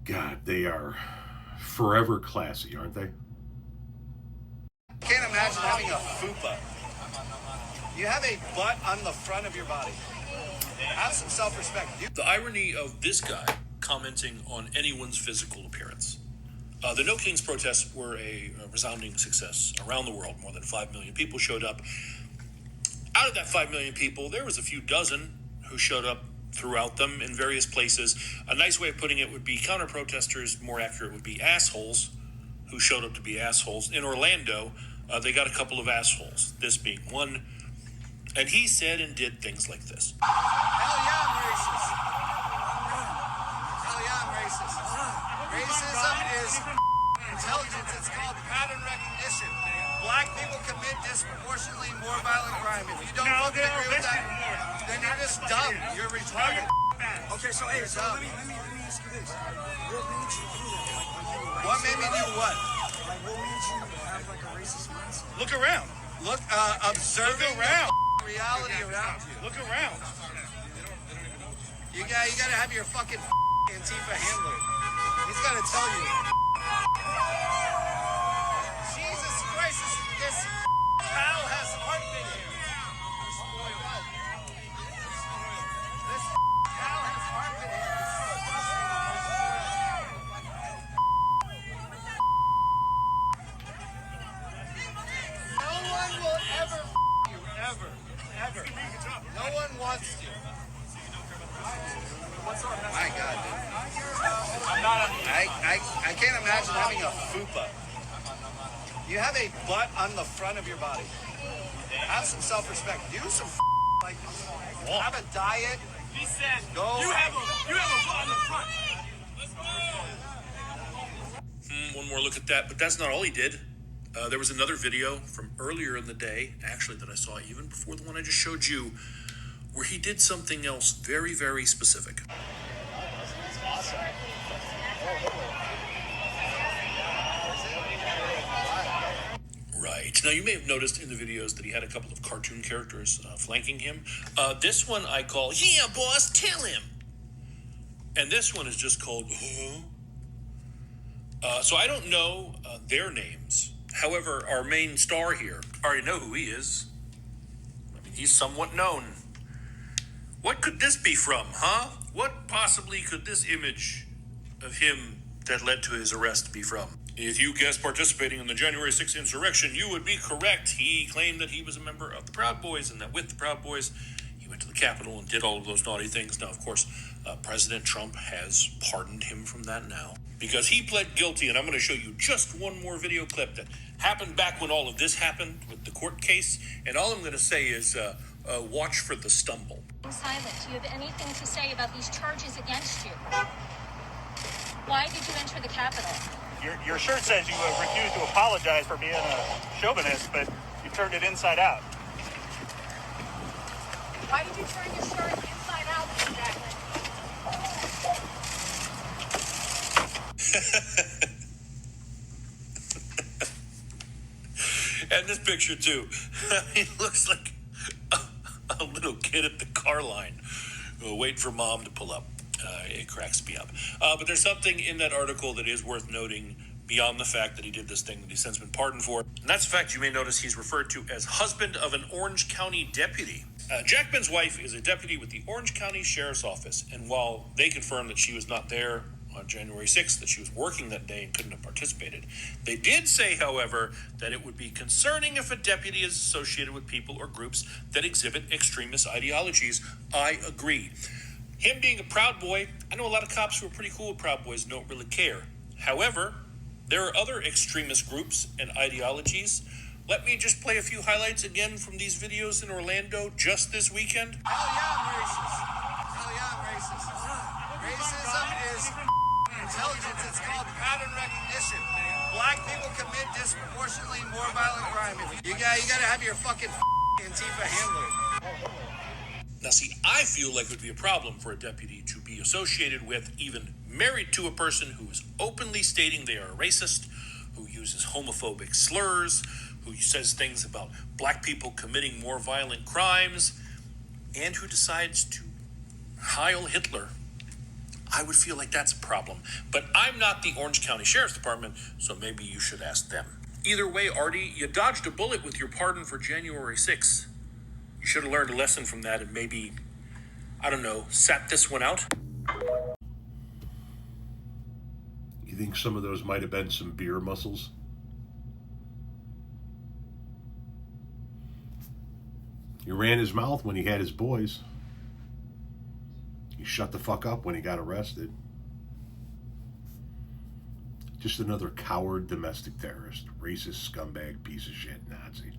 God, they are forever classy, aren't they? Can't imagine having a fupa. You have a butt on the front of your body. Have some self-respect. The irony of this guy commenting on anyone's physical appearance. The No Kings protests were a resounding success around the world. More than 5 million people showed up. Out of that 5 million people, there was a few dozen who showed up throughout them in various places. A nice way of putting it would be counter-protesters. More accurate would be assholes who showed up to be assholes. In Orlando, they got a couple of assholes, this being one. And he said and did things like this. Hell yeah, I'm racist. Hell yeah, I'm racist. Racism is intelligence. It's called pattern recognition. Black people commit disproportionately more violent crime. If you don't fucking agree with that, then you're just dumb. You're retarded. Okay, so hey, so let me ask you this. What made you do that? What made me do what? Like, what made you have like a racist mindset? Look around. Look, observing around. Reality around you. Look around. You gotta have your fucking Antifa handler. He's gotta tell you. Jesus Christ, this cow has heartbeat here. This cow has heartbeat here. No one will ever you, ever. No one wants to. My God, dude. I can't imagine having a fupa. You have a butt on the front of your body. Have some self-respect. Do some like have a diet. He said, Go. you have a butt on the front. One more look at that, but that's not all he did. There was another video from earlier in the day, actually, that I saw even before the one I just showed you, where he did something else very, very specific. Right. Now, you may have noticed in the videos that he had a couple of cartoon characters flanking him. This one I call, yeah, boss, tell him. And this one is just called, so I don't know their names. However, our main star here, I already know who he is. I mean, he's somewhat known. What could this be from, huh? What possibly could this image of him that led to his arrest be from? If you guessed participating in the January 6th insurrection, you would be correct. He claimed that he was a member of the Proud Boys and that with the Proud Boys, he went to the Capitol and did all of those naughty things. Now, of course, President Trump has pardoned him from that now because he pled guilty. And I'm going to show you just one more video clip that happened back when all of this happened with the court case. And all I'm going to say is watch for the stumble. Silent. Do you have anything to say about these charges against you? Why did you enter the Capitol? Your shirt says you refuse to apologize for being a chauvinist, but you turned it inside out. Why did you turn your shirt inside out, Mr. Jackman? And this picture, too. He looks like a little kid at the car line waiting for mom to pull up. It cracks me up. But there's something in that article that is worth noting beyond the fact that he did this thing that he's since been pardoned for. And that's the fact you may notice he's referred to as husband of an Orange County deputy. Jackman's wife is a deputy with the Orange County Sheriff's Office. And while they confirmed that she was not there on January 6th, that she was working that day and couldn't have participated, they did say, however, that it would be concerning if a deputy is associated with people or groups that exhibit extremist ideologies. I agree. Him being a Proud Boy, I know a lot of cops who are pretty cool with Proud Boys and don't really care. However, there are other extremist groups and ideologies. Let me just play a few highlights again from these videos in Orlando just this weekend. Hell yeah, I'm racist. Hell yeah, I'm racist. Racism is intelligence. It's called pattern recognition. Black people commit disproportionately more violent crime. You gotta have your fucking Antifa handler. Now, see, I feel like it would be a problem for a deputy to be associated with, even married to, a person who is openly stating they are a racist, who uses homophobic slurs, who says things about black people committing more violent crimes, and who decides to Heil Hitler I would feel like that's a problem. But I'm not the Orange County Sheriff's Department, so maybe you should ask them. Either way, Artie, you dodged a bullet with your pardon for January 6th. You should have learned a lesson from that and maybe, I don't know, sat this one out. You think some of those might have been some beer muscles? He ran his mouth when he had his boys. He shut the fuck up when he got arrested. Just another coward domestic terrorist, racist, scumbag, piece of shit, Nazi.